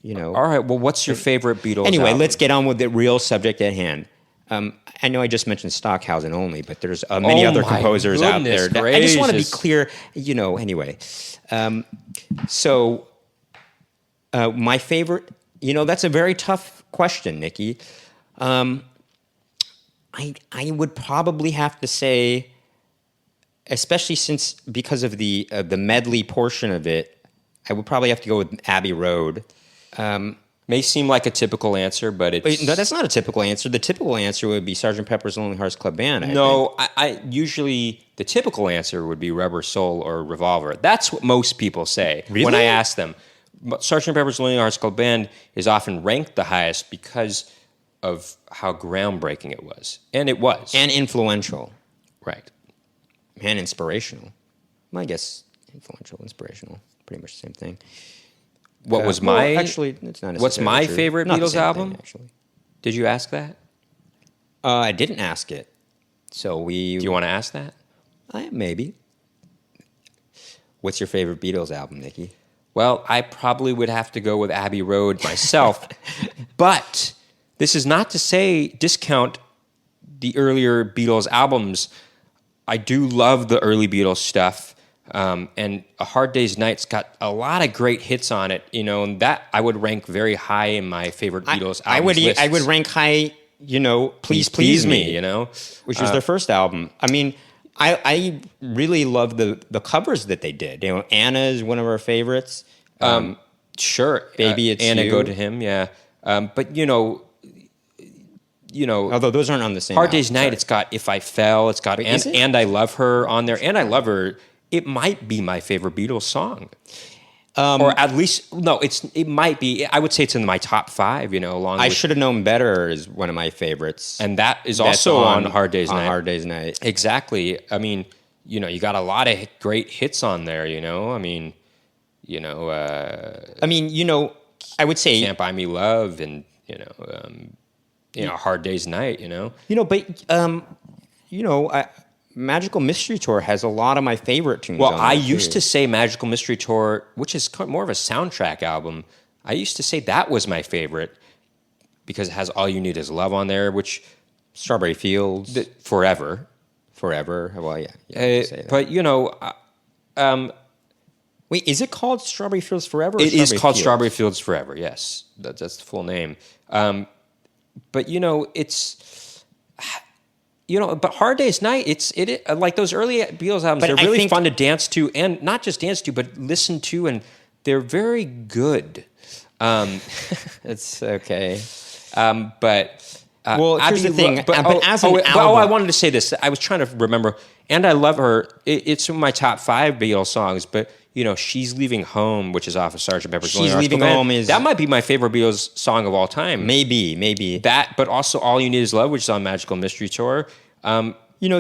You know. All right. Well, what's your favorite Beatles Anyway, album? let's get on with the real subject at hand. I know I just mentioned Stockhausen only, but there's many other composers out there. I just want to be clear, you know, anyway. So my favorite, you know, that's a very tough question, Nicky. I would probably have to say, especially because of the medley portion of it, I would probably have to go with Abbey Road. May seem like a typical answer, but it's... No, that's not a typical answer. The typical answer would be Sgt. Pepper's Lonely Hearts Club Band. I usually, the typical answer would be Rubber Soul or Revolver. That's what most people say when I ask them. Sgt. Pepper's Lonely Hearts Club Band is often ranked the highest because of how groundbreaking it was. And it was. And influential. Right. And inspirational. Well, I guess influential, inspirational, pretty much the same thing. What was my... actually, it's not necessarily What's my true. favorite Not the Beatles same album? thing, actually. Did you ask that? I didn't ask it. So Do you want to ask that? Maybe. What's your favorite Beatles album, Nicky? Well, I probably would have to go with Abbey Road myself. But this is not to discount the earlier Beatles albums. I do love the early Beatles stuff. And A Hard Day's Night's got a lot of great hits on it, you know, and that I would rank very high in my favorite Beatles albums lists. I would rank high, you know, Please Me, you know, which was their first album. I mean, I really love the covers that they did. You know, Anna is one of our favorites. Sure, Baby, It's Anna, You. Go to Him, yeah. But you know, although those aren't on the same. Hard Day's Night, it's got If I Fell, it's got it? and I Love Her on there, and I Love Her. It might be my favorite Beatles song. Or at least, no, it might be. I would say it's in my top 5, you know, along I with... Should Have Known Better is one of my favorites. And that is That's also on Hard Day's Night. Hard Day's Night. Exactly. I mean, you know, you got a lot of great hits on there, you know? I mean, you know... I would say... Can't Buy Me Love and, Hard Day's Night, you know? Magical Mystery Tour has a lot of my favorite tunes. Well, on I it, used to say Magical Mystery Tour, which is more of a soundtrack album. I used to say that was my favorite because it has All You Need Is Love on there, which Strawberry Fields, forever. Well, yeah. But wait, is it called Strawberry Fields Forever? It is called Strawberry Fields Forever. Yes, that's the full name. But it's. But Hard Day's Night, it like those early Beatles albums, they're really fun to dance to, and not just dance to, but listen to, and they're very good. It's okay. But here's the thing. But as an album, I wanted to say this. I was trying to remember, and I Love Her. It's in my top 5 Beatles songs, but She's Leaving Home, which is off of Sgt. Pepper's Lonely Hearts Club Band. That might be my favorite Beatles song of all time. Maybe that, but also All You Need Is Love, which is on Magical Mystery Tour. I know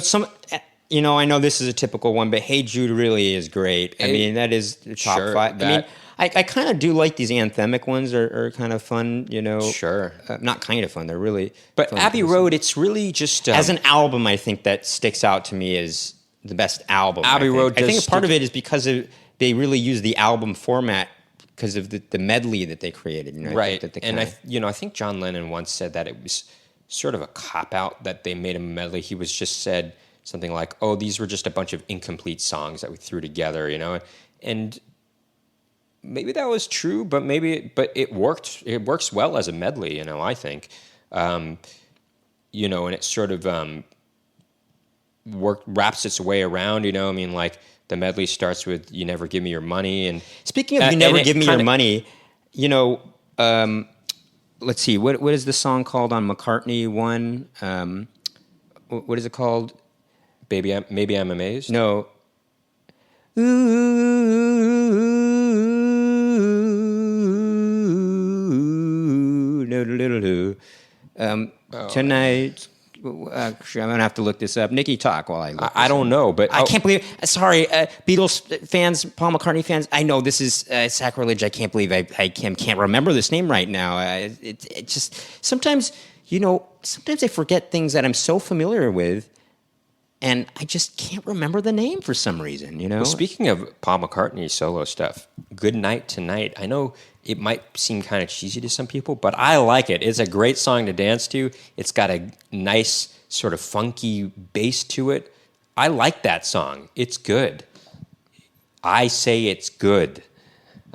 this is a typical one, but Hey Jude really is great. I mean, that is the top 5. I mean, I kind of do like these anthemic ones are kind of fun, Sure. Not kind of fun, they're really But fun Abbey Road, it's really just... as an album, I think that sticks out to me as the best album. Abbey Road I think part of it is because they really use the album format because of the medley that they created. Right. I think John Lennon once said that it was sort of a cop-out that they made a medley. He was just said something like, oh, these were just a bunch of incomplete songs that we threw together, and maybe that was true, but it worked. It works well as a medley, I think, and it sort of wraps its way around, like the medley starts with "You Never Give Me Your Money," and speaking of "You Never Give Me Your Money," let's see, what is the song called on McCartney 1? What is it called? Maybe I'm Amazed. No. Tonight. Actually, I'm gonna have to look this up. Nicky, talk while I look. I don't know, but I can't believe. Sorry, Beatles fans, Paul McCartney fans. I know this is sacrilege. I can't believe I can't remember this name right now. It just sometimes I forget things that I'm so familiar with, and I just can't remember the name for some reason. Well, speaking of Paul McCartney solo stuff, "Good Night Tonight." I know it might seem kind of cheesy to some people, but I like it. It's a great song to dance to. It's got a nice sort of funky bass to it. I like that song. It's good. I say it's good.